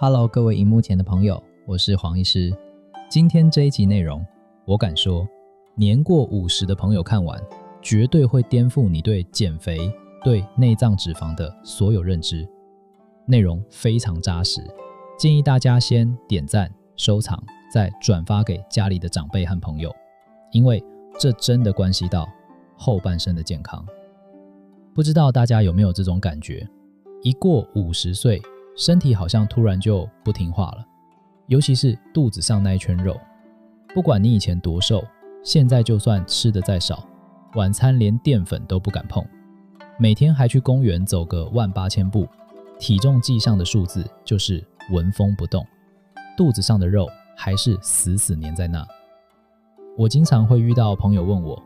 Hello， 各位荧幕前的朋友，我是黄医师。今天这一集内容，我敢说，年过50的朋友看完，绝对会颠覆你对减肥、对内脏脂肪的所有认知。内容非常扎实，建议大家先点赞、收藏，再转发给家里的长辈和朋友，因为这真的关系到后半生的健康。不知道大家有没有这种感觉？一过50岁，身体好像突然就不听话了，尤其是肚子上那一圈肉。不管你以前多瘦，现在就算吃得再少，晚餐连淀粉都不敢碰，每天还去公园走个18000步，体重计上的数字就是纹风不动，肚子上的肉还是死死黏在那。我经常会遇到朋友问我，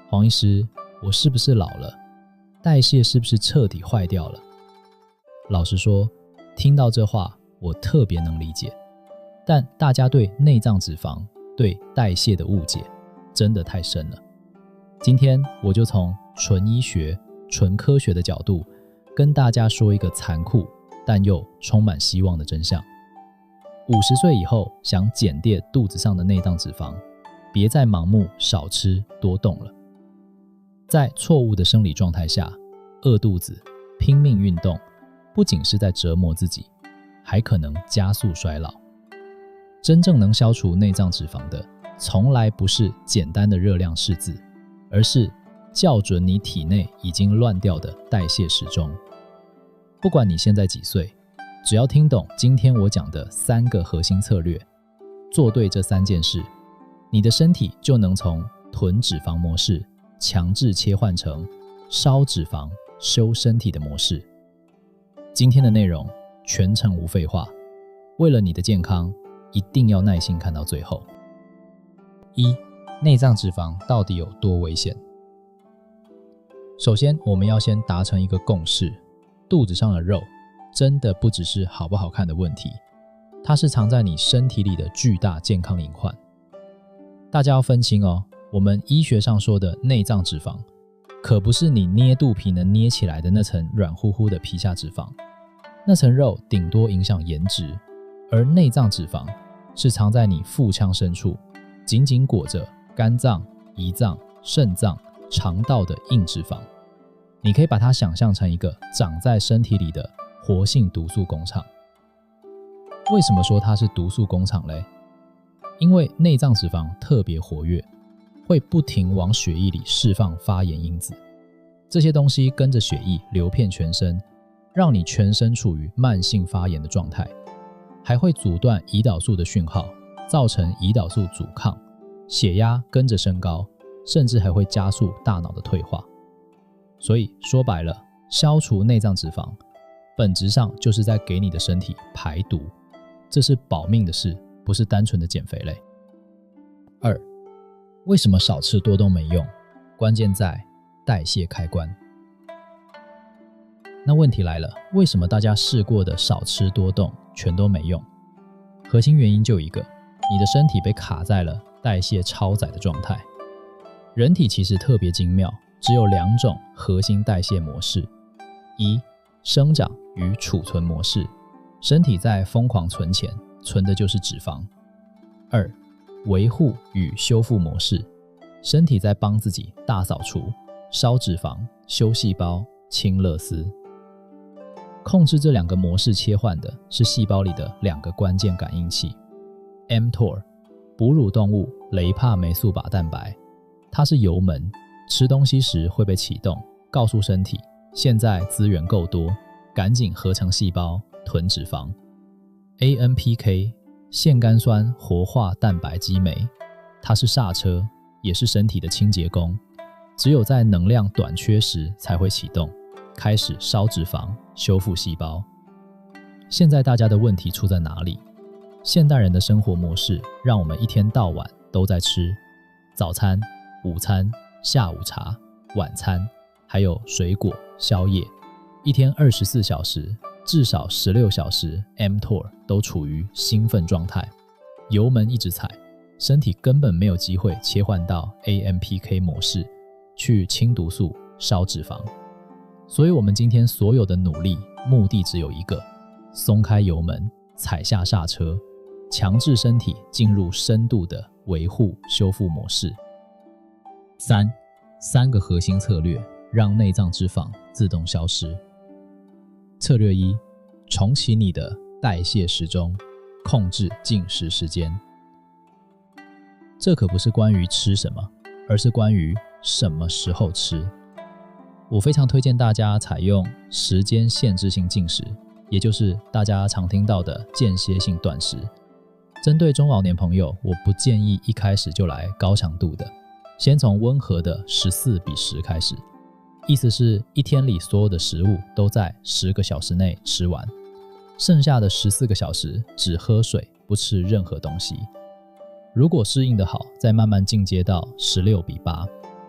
黄医师，我是不是老了？代谢是不是彻底坏掉了？老实说，听到这话我特别能理解，但大家对内脏脂肪、对代谢的误解真的太深了。今天我就从纯医学、纯科学的角度跟大家说一个残酷但又充满希望的真相。50岁以后想减掉肚子上的内脏脂肪，别再盲目少吃多动了。在错误的生理状态下，饿肚子、拼命运动，不仅是在折磨自己，还可能加速衰老。真正能消除内脏脂肪的，从来不是简单的热量式字，而是校准你体内已经乱掉的代谢时钟。不管你现在几岁，只要听懂今天我讲的3个核心策略，做对这3件事，你的身体就能从囤脂肪模式强制切换成烧脂肪、修身体的模式。今天的内容全程无废话，为了你的健康，一定要耐心看到最后。1. 内脏脂肪到底有多危险？首先，我们要先达成一个共识，肚子上的肉真的不只是好不好看的问题，它是藏在你身体里的巨大健康隐患。大家要分清哦，我们医学上说的内脏脂肪，可不是你捏肚皮能捏起来的那层软乎乎的皮下脂肪，那层肉顶多影响颜值，而内脏脂肪是藏在你腹腔深处，紧紧裹着肝脏、胰脏、肾脏、肠道的硬脂肪。你可以把它想象成一个长在身体里的活性毒素工厂。为什么说它是毒素工厂嘞？因为内脏脂肪特别活跃，会不停往血液里释放发炎因子，这些东西跟着血液流遍全身，让你全身处于慢性发炎的状态，还会阻断胰岛素的讯号，造成胰岛素阻抗，血压跟着升高，甚至还会加速大脑的退化。所以说白了，消除内脏脂肪本质上就是在给你的身体排毒，这是保命的事，不是单纯的减肥类。2. 为什么少吃多动没用？关键在代谢开关。那问题来了，为什么大家试过的少吃多动全都没用？核心原因就一个，你的身体被卡在了代谢超载的状态。人体其实特别精妙，只有2种核心代谢模式：一、生长与储存模式，身体在疯狂存钱，存的就是脂肪； 2. 维护与修复模式，身体在帮自己大扫除，烧脂肪、修细胞、清垃圾。控制这2个模式切换的是细胞里的2个关键感应器 mTOR 哺乳动物雷帕霉素靶蛋白，它是油门，吃东西时会被启动，告诉身体现在资源够多，赶紧合成细胞囤脂肪。 AMPK 腺苷酸活化蛋白激酶，它是刹车，也是身体的清洁工，只有在能量短缺时才会启动，开始烧脂肪、修复细胞。现在大家的问题出在哪里？现代人的生活模式让我们一天到晚都在吃早餐、午餐、下午茶、晚餐，还有水果、宵夜，一天24小时，至少16小时 mTOR 都处于兴奋状态，油门一直踩，身体根本没有机会切换到 AMPK 模式，去清毒素、烧脂肪。所以我们今天所有的努力，目的只有一个，松开油门，踩下刹车，强制身体进入深度的维护修复模式。三个核心策略让内脏脂肪自动消失。策略1，重启你的代谢时钟，控制进食时间。这可不是关于吃什么，而是关于什么时候吃。我非常推荐大家采用时间限制性进食，也就是大家常听到的间歇性断食。针对中老年朋友，我不建议一开始就来高强度的，先从温和的14:10开始，意思是一天里所有的食物都在10个小时内吃完，剩下的14个小时只喝水，不吃任何东西。如果适应得好，再慢慢进阶到16:8，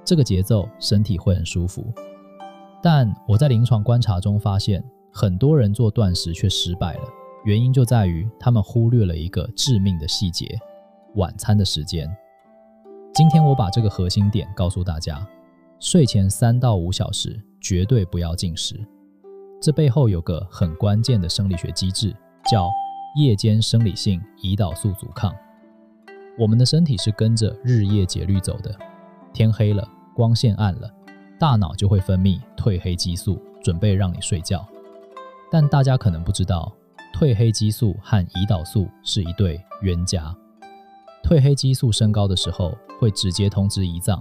这个节奏身体会很舒服。但我在临床观察中发现，很多人做断食却失败了，原因就在于他们忽略了一个致命的细节：晚餐的时间。今天我把这个核心点告诉大家，睡前3到5小时绝对不要进食。这背后有个很关键的生理学机制，叫夜间生理性胰岛素阻抗。我们的身体是跟着日夜节律走的，天黑了，光线暗了，大脑就会分泌褪黑激素，准备让你睡觉。但大家可能不知道，褪黑激素和胰岛素是一对冤家。褪黑激素升高的时候，会直接通知胰脏，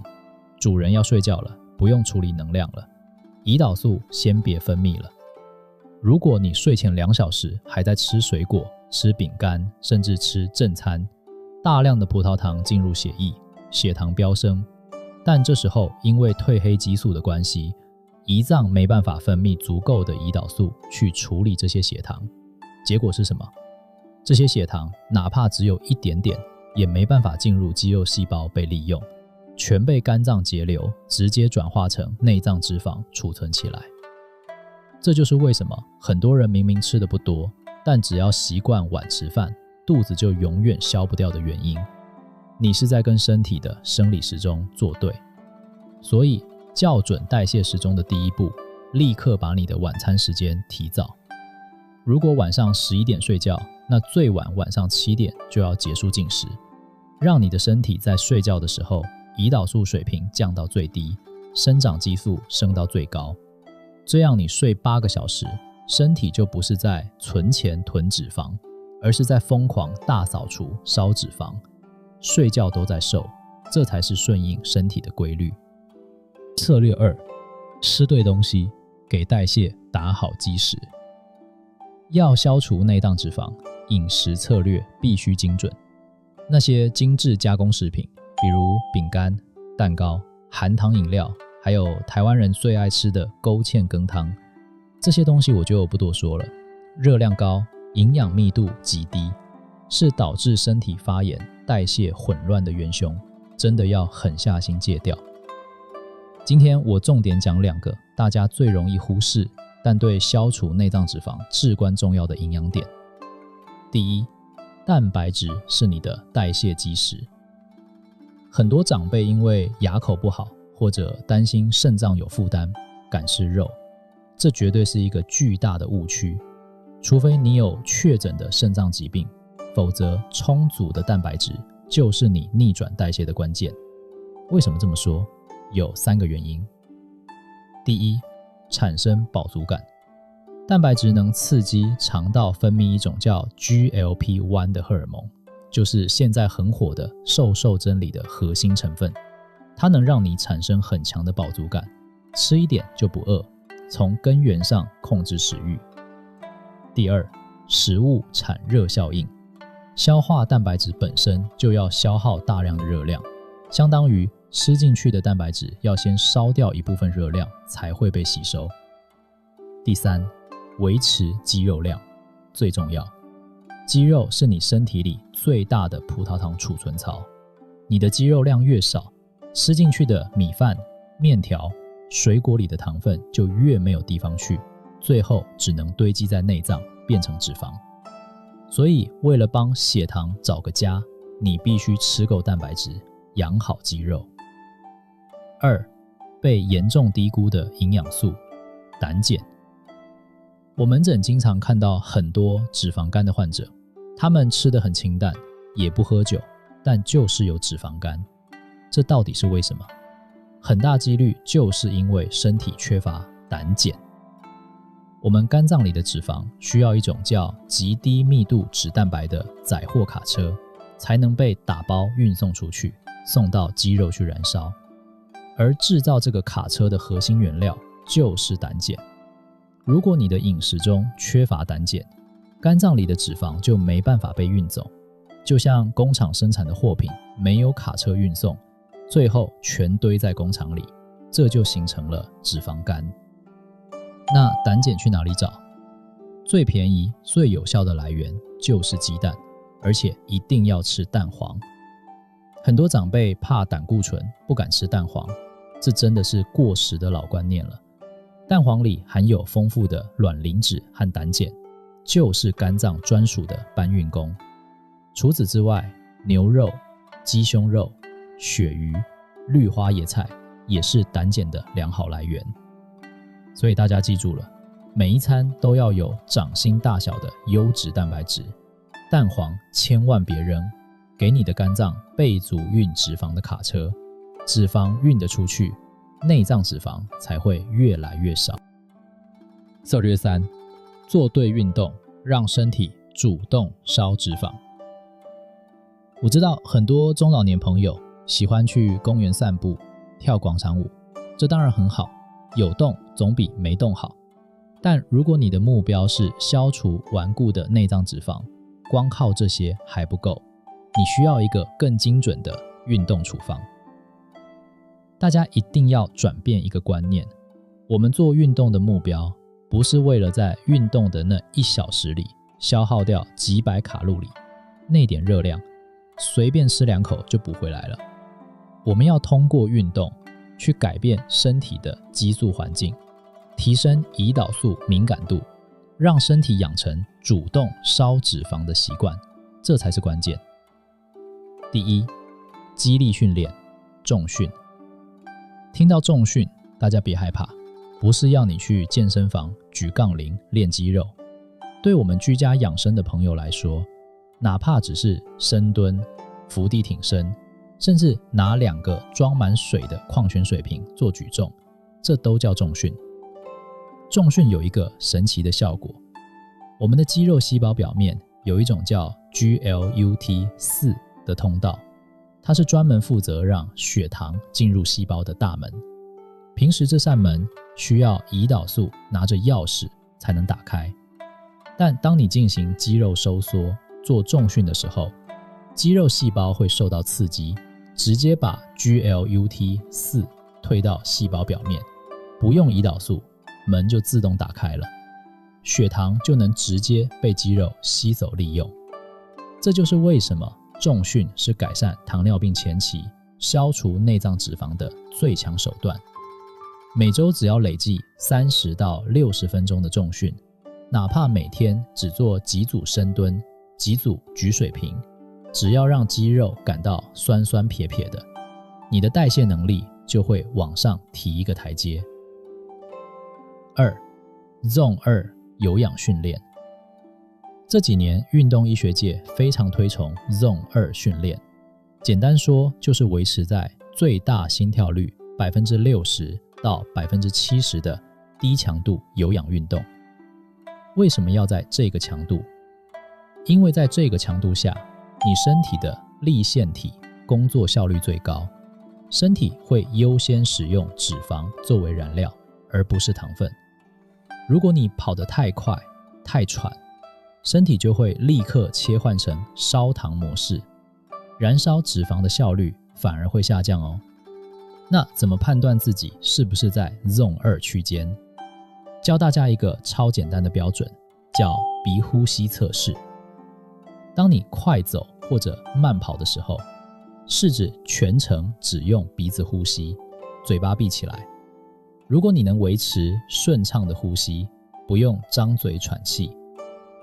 主人要睡觉了，不用处理能量了。胰岛素先别分泌了。如果你睡前2小时还在吃水果、吃饼干，甚至吃正餐，大量的葡萄糖进入血液，血糖飙升。但这时候因为褪黑激素的关系，胰脏没办法分泌足够的胰岛素去处理这些血糖。结果是什么？这些血糖哪怕只有一点点，也没办法进入肌肉细胞被利用，全被肝脏截留，直接转化成内脏脂肪储存起来。这就是为什么很多人明明吃的不多，但只要习惯晚吃饭，肚子就永远消不掉的原因。你是在跟身体的生理时钟作对。所以校准代谢时钟的第一步，立刻把你的晚餐时间提早。如果晚上11点睡觉，那最晚晚上7点就要结束进食，让你的身体在睡觉的时候，胰岛素水平降到最低，生长激素升到最高。这样你睡8个小时，身体就不是在存钱囤脂肪，而是在疯狂大扫除烧脂肪，睡觉都在瘦，这才是顺应身体的规律。策略2，吃对东西，给代谢打好基石。要消除内脏脂肪，饮食策略必须精准。那些精致加工食品，比如饼干、蛋糕、含糖饮料，还有台湾人最爱吃的勾芡羹汤，这些东西我就不多说了。热量高，营养密度极低，是导致身体发炎、代谢混乱的元凶，真的要狠下心戒掉。今天我重点讲2个大家最容易忽视，但对消除内脏脂肪至关重要的营养点。第一，蛋白质是你的代谢基石。很多长辈因为牙口不好，或者担心肾脏有负担，敢吃肉，这绝对是一个巨大的误区。除非你有确诊的肾脏疾病，否则充足的蛋白质就是你逆转代谢的关键。为什么这么说？有3个原因。第一，产生饱足感。蛋白质能刺激肠道分泌一种叫 GLP-1 的荷尔蒙，就是现在很火的瘦瘦针里的核心成分。它能让你产生很强的饱足感，吃一点就不饿，从根源上控制食欲。第二，食物产热效应。消化蛋白质本身就要消耗大量的热量，相当于吃进去的蛋白质要先烧掉一部分热量才会被吸收。第三，维持肌肉量最重要。肌肉是你身体里最大的葡萄糖储存槽，你的肌肉量越少，吃进去的米饭、面条、水果里的糖分就越没有地方去，最后只能堆积在内脏，变成脂肪。所以为了帮血糖找个家，你必须吃够蛋白质，养好肌肉。2. 被严重低估的营养素，胆碱。我门诊经常看到很多脂肪肝的患者，他们吃得很清淡，也不喝酒，但就是有脂肪肝。这到底是为什么？很大几率就是因为身体缺乏胆碱。我们肝脏里的脂肪需要一种叫极低密度脂蛋白的载货卡车，才能被打包运送出去，送到肌肉去燃烧。而制造这个卡车的核心原料就是胆碱。如果你的饮食中缺乏胆碱，肝脏里的脂肪就没办法被运走，就像工厂生产的货品没有卡车运送，最后全堆在工厂里，这就形成了脂肪肝。那胆碱去哪里找？最便宜、最有效的来源就是鸡蛋，而且一定要吃蛋黄。很多长辈怕胆固醇，不敢吃蛋黄，这真的是过时的老观念了。蛋黄里含有丰富的卵磷脂和胆碱，就是肝脏专属的搬运工。除此之外，牛肉、鸡胸肉、鳕鱼、绿花野菜也是胆碱的良好来源。所以大家记住了，每一餐都要有掌心大小的优质蛋白质，蛋黄千万别扔，给你的肝脏备足运脂肪的卡车，脂肪运得出去，内脏脂肪才会越来越少。策略3，做对运动，让身体主动烧脂肪。我知道很多中老年朋友喜欢去公园散步、跳广场舞，这当然很好，有动总比没动好。但如果你的目标是消除顽固的内脏脂肪，光靠这些还不够，你需要一个更精准的运动处方。大家一定要转变一个观念，我们做运动的目标不是为了在运动的那1小时里消耗掉几百卡路里，那点热量随便吃2口就补回来了。我们要通过运动去改变身体的激素环境，提升胰岛素敏感度，让身体养成主动烧脂肪的习惯，这才是关键。第一，肌力训练，重训。听到重训，大家别害怕，不是要你去健身房举杠铃练肌肉。对我们居家养生的朋友来说，哪怕只是深蹲、伏地挺身，甚至拿2个装满水的矿泉水瓶做举重，这都叫重训。重训有一个神奇的效果，我们的肌肉细胞表面有一种叫 GLUT4 的通道，它是专门负责让血糖进入细胞的大门。平时这扇门需要胰岛素拿着钥匙才能打开，但当你进行肌肉收缩做重训的时候，肌肉细胞会受到刺激，直接把 GLUT4 推到细胞表面，不用胰岛素，门就自动打开了，血糖就能直接被肌肉吸走利用。这就是为什么重训是改善糖尿病前期、消除内脏脂肪的最强手段。每周只要累计30到60分钟的重训，哪怕每天只做几组深蹲、几组举水瓶，只要让肌肉感到酸酸撇撇的，你的代谢能力就会往上提一个台阶。2. Zone 2有氧训练。这几年运动医学界非常推崇 Zone 2训练，简单说就是维持在最大心跳率 60% 到 70% 的低强度有氧运动。为什么要在这个强度？因为在这个强度下，你身体的粒线体工作效率最高，身体会优先使用脂肪作为燃料，而不是糖分。如果你跑得太快、太喘，身体就会立刻切换成烧糖模式，燃烧脂肪的效率反而会下降哦。那怎么判断自己是不是在 Zone 2区间？教大家一个超简单的标准，叫鼻呼吸测试。当你快走或者慢跑的时候，试着全程只用鼻子呼吸，嘴巴闭起来。如果你能维持顺畅的呼吸，不用张嘴喘气，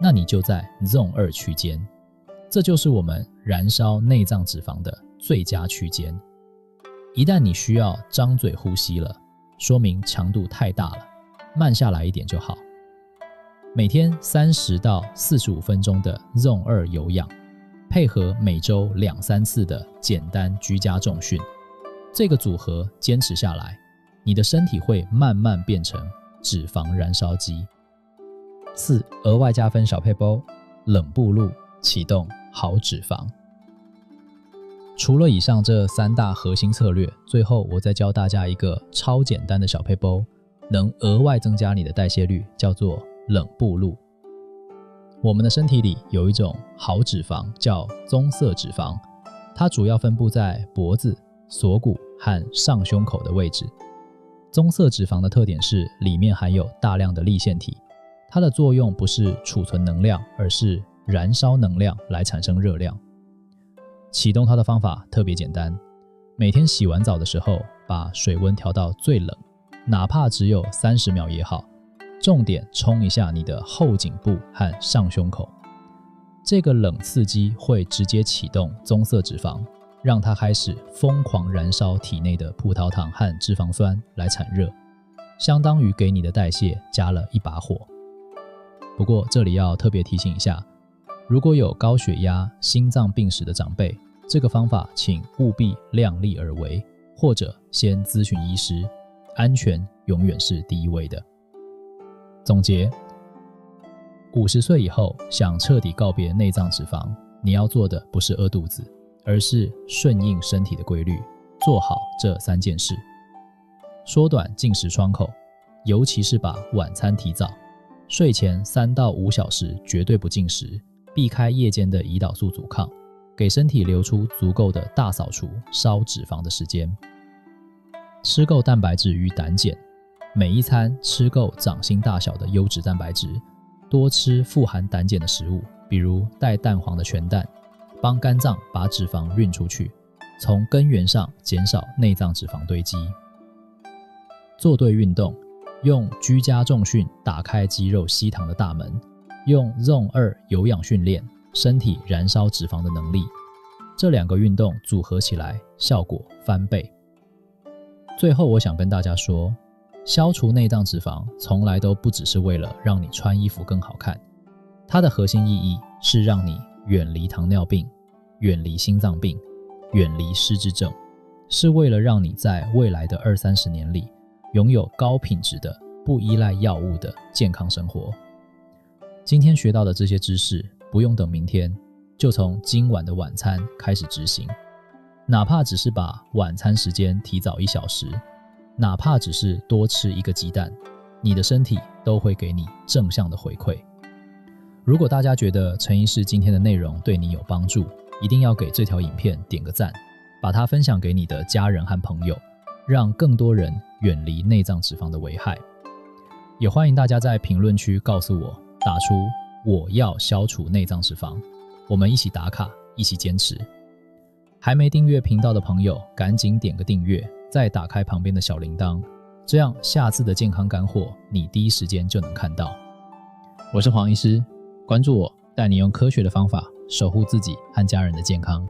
那你就在 Zone 2区间。这就是我们燃烧内脏脂肪的最佳区间。一旦你需要张嘴呼吸了，说明强度太大了，慢下来一点就好。每天30到45分钟的 Zone 2有氧，配合每周2-3次的简单居家重训，这个组合坚持下来，你的身体会慢慢变成脂肪燃烧机。4. 额外加分小撇步，冷步路启动好脂肪。除了以上这3大核心策略，最后我再教大家一个超简单的小撇步，能额外增加你的代谢率，叫做冷步路。我们的身体里有一种好脂肪叫棕色脂肪，它主要分布在脖子、锁骨和上胸口的位置。棕色脂肪的特点是里面含有大量的粒线体，它的作用不是储存能量，而是燃烧能量来产生热量。启动它的方法特别简单，每天洗完澡的时候把水温调到最冷，哪怕只有30秒也好，重点冲一下你的后颈部和上胸口。这个冷刺激会直接启动棕色脂肪，让它开始疯狂燃烧体内的葡萄糖和脂肪酸来产热，相当于给你的代谢加了一把火。不过这里要特别提醒一下，如果有高血压、心脏病史的长辈，这个方法请务必量力而为，或者先咨询医师，安全永远是第一位的。总结，50岁以后想彻底告别内脏脂肪，你要做的不是饿肚子，而是顺应身体的规律，做好这3件事。缩短进食窗口，尤其是把晚餐提早，睡前3到5小时绝对不进食，避开夜间的胰岛素阻抗，给身体留出足够的大扫除烧脂肪的时间。吃够蛋白质与胆碱，每一餐吃够掌心大小的优质蛋白质，多吃富含胆碱的食物，比如带蛋黄的全蛋，帮肝脏把脂肪运出去，从根源上减少内脏脂肪堆积。做对运动，用居家重训打开肌肉吸糖的大门，用 Zone 2有氧训练身体燃烧脂肪的能力，这2个运动组合起来效果翻倍。最后我想跟大家说，消除内脏脂肪从来都不只是为了让你穿衣服更好看，它的核心意义是让你远离糖尿病，远离心脏病，远离失智症，是为了让你在未来的20-30年里拥有高品质的不依赖药物的健康生活。今天学到的这些知识不用等明天，就从今晚的晚餐开始执行，哪怕只是把晚餐时间提早1小时，哪怕只是多吃1个鸡蛋，你的身体都会给你正向的回馈。如果大家觉得陈医师今天的内容对你有帮助，一定要给这条影片点个赞，把它分享给你的家人和朋友，让更多人远离内脏脂肪的危害。也欢迎大家在评论区告诉我，打出我要消除内脏脂肪，我们一起打卡，一起坚持。还没订阅频道的朋友，赶紧点个订阅，再打开旁边的小铃铛，这样下次的健康干货你第一时间就能看到。我是黄医师，关注我，带你用科学的方法守护自己和家人的健康。